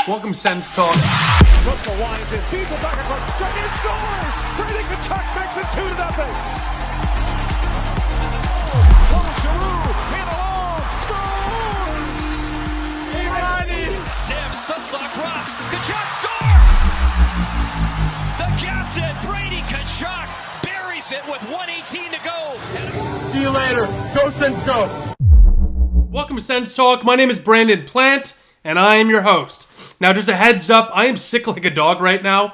Welcome, Sens Talk. Russell winds in, feeds it back across the strike, and scores! Brady Tkachuk makes it 2-0. Paul Giroux, hit alone, scores! Tim stunts across, Tkachuk score! The captain, Brady Tkachuk, buries it with 1:18 to go. See you later. Go, Sens, go. Welcome to Sens Talk. My name is Brandon Plant, and I am your host. Now, just a heads up, I am sick like a dog right now,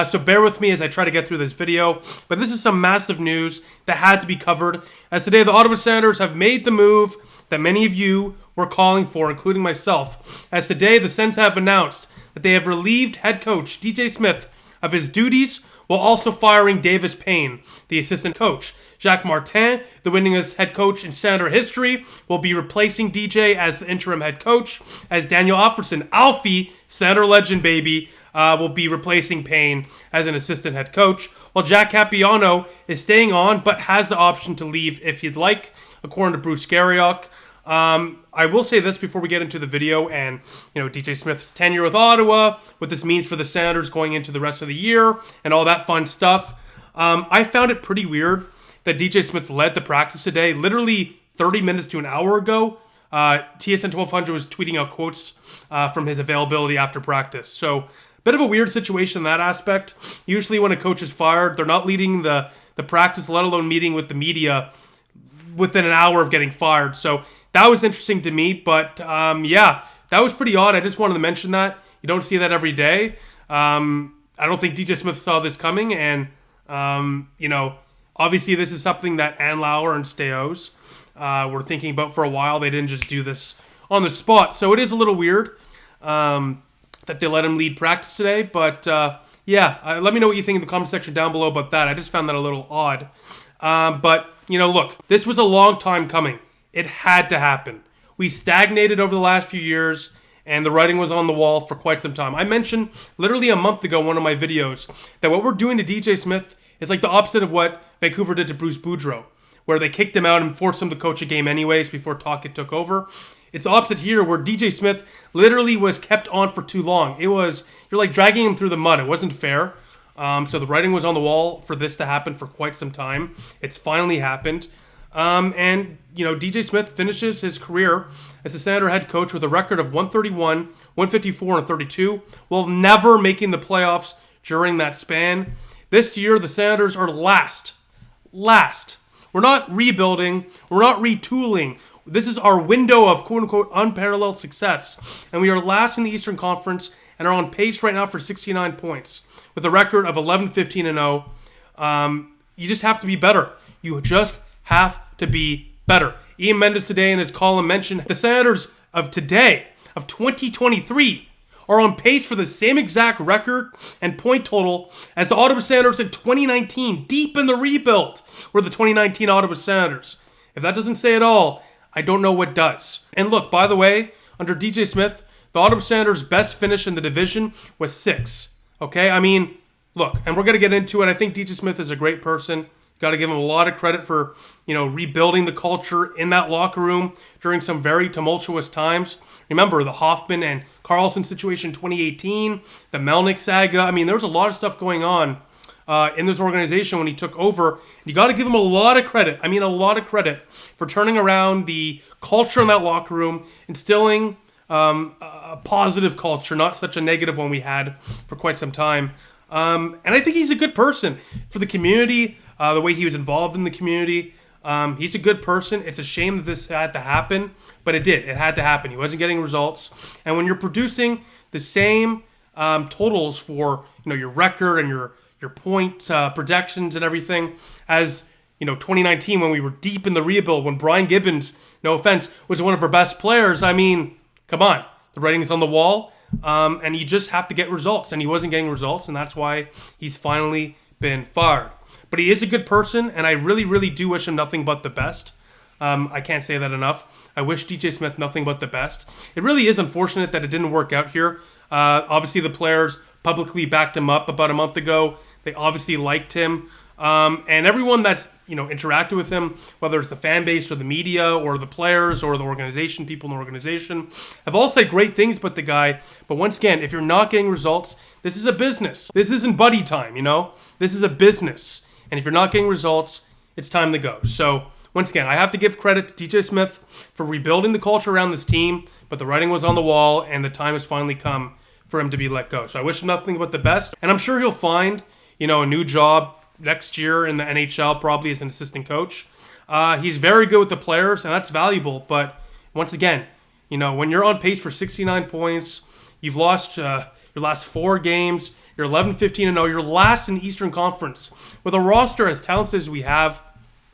so bear with me as I try to get through this video. But this is some massive news that had to be covered, as today the Ottawa Senators have made the move that many of you were calling for, including myself. As today, the Sens have announced that they have relieved head coach DJ Smith of his duties, while also firing Davis Payne, the assistant coach. Jacques Martin, the winningest head coach in Senator history, will be replacing DJ as the interim head coach, as Daniel Alfredsson, Alfie, Senator legend baby, will be replacing Payne as an assistant head coach, while Jack Capiano is staying on, but has the option to leave if he'd like, according to Bruce Garriock. I will say this before we get into the video and, DJ Smith's tenure with Ottawa, what this means for the Senators going into the rest of the year, and all that fun stuff. I found it pretty weird that DJ Smith led the practice today, literally 30 minutes to an hour ago. TSN 1200 was tweeting out quotes from his availability after practice. So, bit of a weird situation in that aspect. Usually when a coach is fired, they're not leading the practice, let alone meeting with the media within an hour of getting fired. So that was interesting to me, but yeah, that was pretty odd. I just wanted to mention that. You don't see that every day. I don't think DJ Smith saw this coming, and obviously this is something that Ann Lauer and Steos were thinking about for a while. They didn't just do this on the spot, so it is a little weird that they let him lead practice today, but yeah, let me know what you think in the comment section down below about that. I just found that a little odd. But, look, this was a long time coming. It had to happen. We stagnated over the last few years, and the writing was on the wall for quite some time. I mentioned literally a month ago in one of my videos that what we're doing to DJ Smith is like the opposite of what Vancouver did to Bruce Boudreau, where they kicked him out and forced him to coach a game anyways before Tocchet took over. It's the opposite here, where DJ Smith literally was kept on for too long. You're like dragging him through the mud. It wasn't fair. So the writing was on the wall for this to happen for quite some time. It's finally happened. And DJ Smith finishes his career as a Senator head coach with a record of 131, 154, and 32, while never making the playoffs during that span. This year, the Senators are last. We're not rebuilding. We're not retooling. This is our window of quote-unquote unparalleled success. And we are last in the Eastern Conference and are on pace right now for 69 points. With a record of 11-15-0, you just have to be better. You just have to be better. Ian Mendes today in his column mentioned the Senators of today, of 2023, are on pace for the same exact record and point total as the Ottawa Senators in 2019, deep in the rebuild, were the 2019 Ottawa Senators. If that doesn't say it all, I don't know what does. And look, by the way, under DJ Smith, the Ottawa Senators' best finish in the division was 6th. Okay, I mean, look, and we're going to get into it. I think DJ Smith is a great person. Got to give him a lot of credit for, rebuilding the culture in that locker room during some very tumultuous times. Remember the Hoffman and Carlson situation in 2018, the Melnick saga. I mean, there was a lot of stuff going on in this organization when he took over. You got to give him a lot of credit. I mean, a lot of credit for turning around the culture in that locker room, instilling a positive culture, not such a negative one we had for quite some time. And I think he's a good person for the community, the way he was involved in the community. He's a good person. It's a shame that this had to happen, but it did. It had to happen. He wasn't getting results. And when you're producing the same totals for your record and your point projections and everything as 2019, when we were deep in the rebuild, when Brian Gibbons, no offense, was one of our best players, I mean, come on. The writing's on the wall, and you just have to get results. And he wasn't getting results, and that's why he's finally been fired. But he is a good person, and I really, really do wish him nothing but the best. I can't say that enough. I wish DJ Smith nothing but the best. It really is unfortunate that it didn't work out here. Obviously, the players publicly backed him up about a month ago. They obviously liked him. And everyone that's interacted with him, whether it's the fan base or the media or the players or the organization, people in the organization, have all said great things about the guy. But once again, if you're not getting results, this is a business. This isn't buddy time, This is a business. And if you're not getting results, it's time to go. So once again, I have to give credit to DJ Smith for rebuilding the culture around this team, but the writing was on the wall and the time has finally come for him to be let go. So I wish him nothing but the best. And I'm sure he'll find, a new job next year in the NHL, probably as an assistant coach. He's very good with the players, and that's valuable. But once again, when you're on pace for 69 points, you've lost your last 4 games, you're 11-15-0, you're last in the Eastern Conference. With a roster as talented as we have,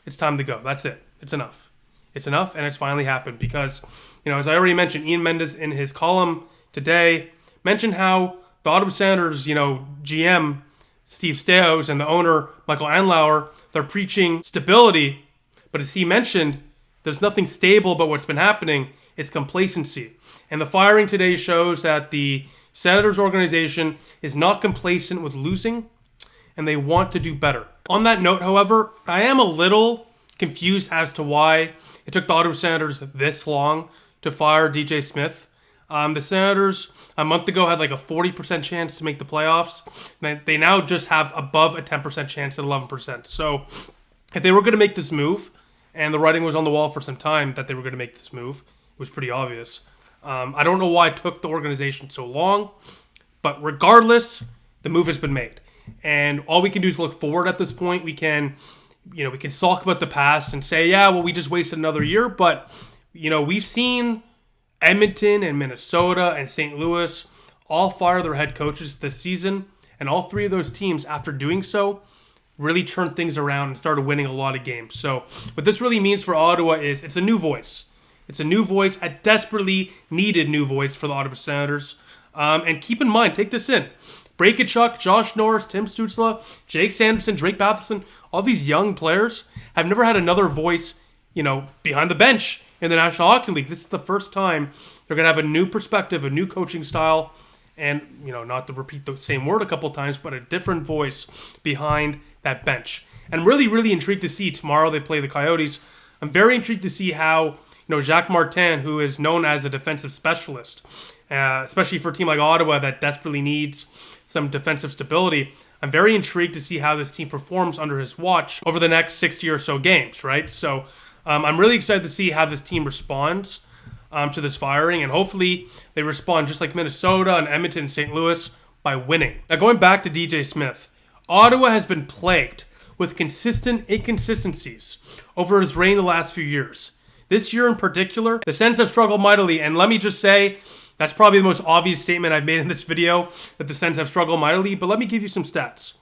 it's time to go. That's it. It's enough. It's enough, and it's finally happened because, as I already mentioned, Ian Mendes in his column today mentioned how the Ottawa Senators, GM Steve Staios and the owner Michael Andlauer, they're preaching stability, but as he mentioned, there's nothing stable about what's been happening. It's complacency. And the firing today shows that the Senators organization is not complacent with losing, and they want to do better. On that note, however, I am a little confused as to why it took the Ottawa Senators this long to fire DJ Smith. The Senators, a month ago, had like a 40% chance to make the playoffs. They now just have above a 10% chance at 11%. So if they were going to make this move, and the writing was on the wall for some time that they were going to make this move, it was pretty obvious. I don't know why it took the organization so long, but regardless, the move has been made. And all we can do is look forward at this point. We can sulk about the past and say, yeah, well, we just wasted another year. But, we've seen Edmonton and Minnesota and St. Louis all fire their head coaches this season. And all 3 of those teams, after doing so, really turned things around and started winning a lot of games. So what this really means for Ottawa is it's a new voice. It's a new voice, a desperately needed new voice for the Ottawa Senators. And keep in mind, take this in. Chuck, Josh Norris, Tim Stützle, Jake Sanderson, Drake Batherson, all these young players have never had another voice, behind the bench in the National Hockey League. This is the first time they're going to have a new perspective, a new coaching style, and, not to repeat the same word a couple times, but a different voice behind that bench. And really, really intrigued to see tomorrow they play the Coyotes. I'm very intrigued to see how, Jacques Martin, who is known as a defensive specialist, especially for a team like Ottawa that desperately needs some defensive stability, I'm very intrigued to see how this team performs under his watch over the next 60 or so games, right? So I'm really excited to see how this team responds to this firing, and hopefully they respond just like Minnesota and Edmonton and St. Louis by winning. Now, going back to DJ Smith, Ottawa has been plagued with consistent inconsistencies over his reign the last few years. This year in particular, the Sens have struggled mightily, and let me just say, that's probably the most obvious statement I've made in this video, that the Sens have struggled mightily, but let me give you some stats.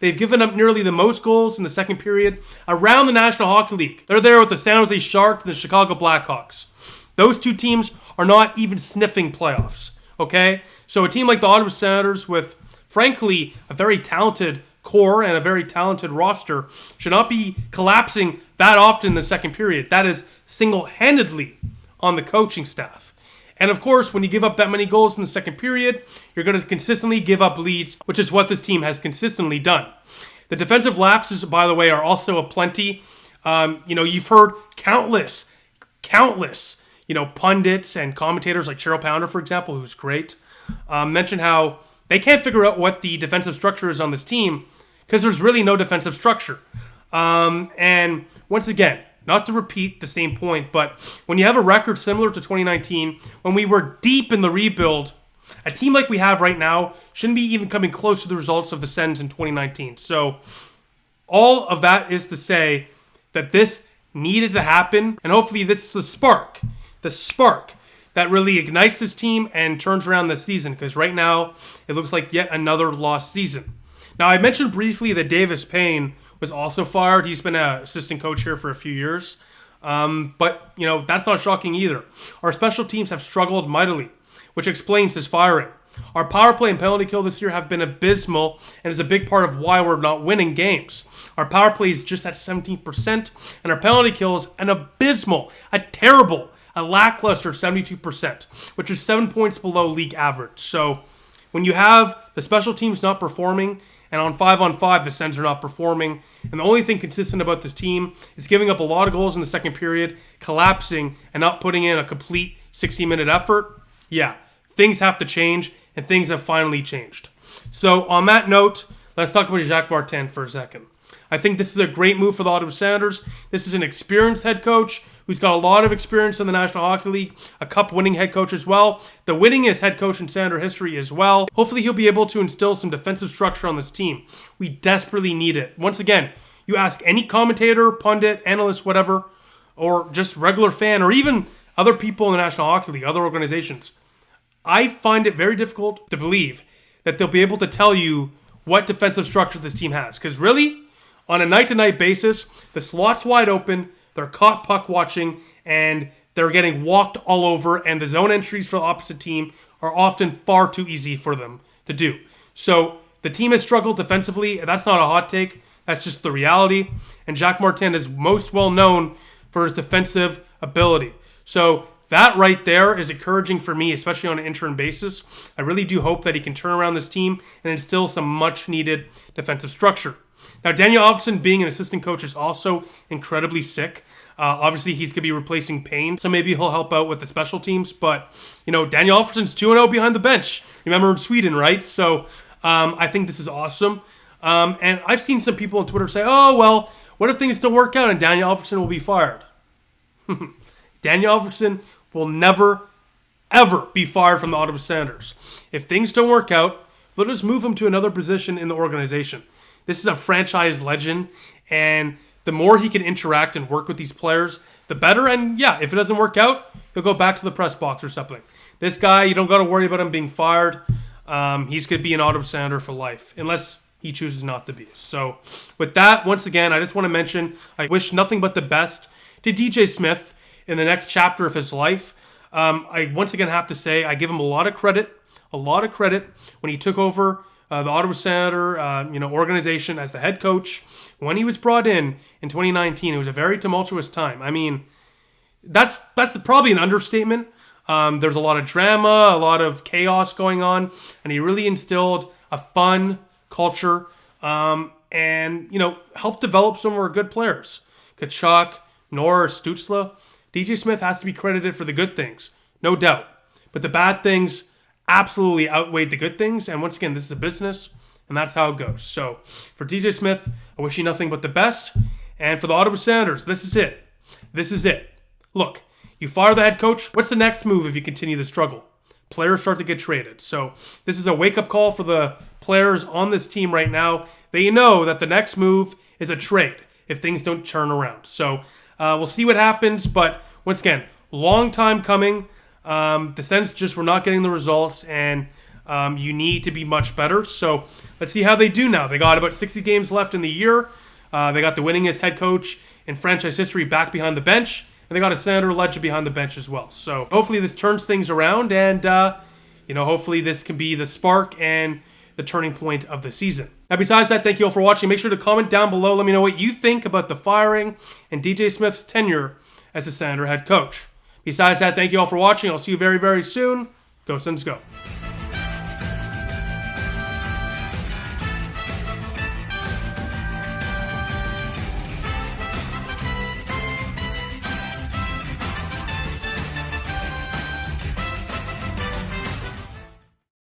They've given up nearly the most goals in the second period around the National Hockey League. They're there with the San Jose Sharks and the Chicago Blackhawks. Those 2 teams are not even sniffing playoffs, okay? So a team like the Ottawa Senators with, frankly, a very talented core and a very talented roster should not be collapsing that often in the second period. That is single-handedly on the coaching staff. And of course, when you give up that many goals in the second period, you're going to consistently give up leads, which is what this team has consistently done. The defensive lapses, by the way, are also aplenty. You've heard countless, pundits and commentators like Cheryl Pounder, for example, who's great, mention how they can't figure out what the defensive structure is on this team because there's really no defensive structure. And once again, not to repeat the same point, but when you have a record similar to 2019, when we were deep in the rebuild, a team like we have right now shouldn't be even coming close to the results of the Sens in 2019. So all of that is to say that this needed to happen, and hopefully this is the spark that really ignites this team and turns around this season, because right now it looks like yet another lost season. Now, I mentioned briefly that Davis Payne was also fired. He's been an assistant coach here for a few years. But, that's not shocking either. Our special teams have struggled mightily, which explains his firing. Our power play and penalty kill this year have been abysmal and is a big part of why we're not winning games. Our power play is just at 17%, and our penalty kill is an abysmal, a lackluster 72%, which is 7 points below league average. So when you have the special teams not performing And on 5-on-5, the Sens are not performing. And the only thing consistent about this team is giving up a lot of goals in the second period, collapsing, and not putting in a complete 60-minute effort. Yeah, things have to change, and things have finally changed. So on that note, let's talk about Jacques Martin for a second. I think this is a great move for the Ottawa Senators. This is an experienced head coach who's got a lot of experience in the National Hockey League, a cup-winning head coach as well, the winningest head coach in Senator history as well. Hopefully he'll be able to instill some defensive structure on this team. We desperately need it. Once again, you ask any commentator, pundit, analyst, whatever, or just regular fan, or even other people in the National Hockey League, other organizations, I find it very difficult to believe that they'll be able to tell you what defensive structure this team has. Because really, on a night-to-night basis, the slot's wide open, they're caught puck watching, and they're getting walked all over, and the zone entries for the opposite team are often far too easy for them to do. So the team has struggled defensively. That's not a hot take. That's just the reality. And Jacques Martin is most well known for his defensive ability. So that right there is encouraging for me, especially on an interim basis. I really do hope that he can turn around this team and instill some much-needed defensive structure. Now, Daniel Alfredsson being an assistant coach is also incredibly sick. Obviously, he's going to be replacing Payne, so maybe he'll help out with the special teams. But, Daniel Alfredsson's 2-0 behind the bench. Remember in Sweden, right? So I think this is awesome. And I've seen some people on Twitter say, oh, well, what if things don't work out and Daniel Alfredsson will be fired? Daniel Alfredsson will never, ever be fired from the Ottawa Senators. If things don't work out, they'll just move him to another position in the organization. This is a franchise legend, and the more he can interact and work with these players, the better. And yeah, if it doesn't work out, he'll go back to the press box or something. This guy, you don't got to worry about him being fired. He's going to be an Ottawa Senator for life, unless he chooses not to be. So with that, once again, I just want to mention, I wish nothing but the best to DJ Smith in the next chapter of his life. I once again have to say, I give him a lot of credit when he took over the Ottawa Senator, organization as the head coach. When he was brought in 2019, it was a very tumultuous time. I mean, that's probably an understatement. There's a lot of drama, a lot of chaos going on, and he really instilled a fun culture, and helped develop some of our good players. Tkachuk, Norris, Stützle. DJ Smith has to be credited for the good things, no doubt. But the bad things absolutely outweighed the good things. And once again, this is a business, and that's how it goes. So for DJ Smith, I wish you nothing but the best. And for the Ottawa Senators, this is it. This is it. Look, you fire the head coach. What's the next move if you continue the struggle? Players start to get traded. So this is a wake-up call for the players on this team right now. They know that the next move is a trade if things don't turn around. So we'll see what happens. But once again, long time coming. The Sens just were not getting the results, and you need to be much better. So let's see how they do now. They got about 60 games left in the year. They got the winningest head coach in franchise history back behind the bench, and they got a Senator legend behind the bench as well. So hopefully this turns things around, and hopefully this can be the spark and the turning point of the season. Now, besides that, thank you all for watching. Make sure to comment down below. Let me know what you think about the firing and DJ Smith's tenure as the Senator head coach. Besides that, thank you all for watching. I'll see you very, very soon. Go Sens, go.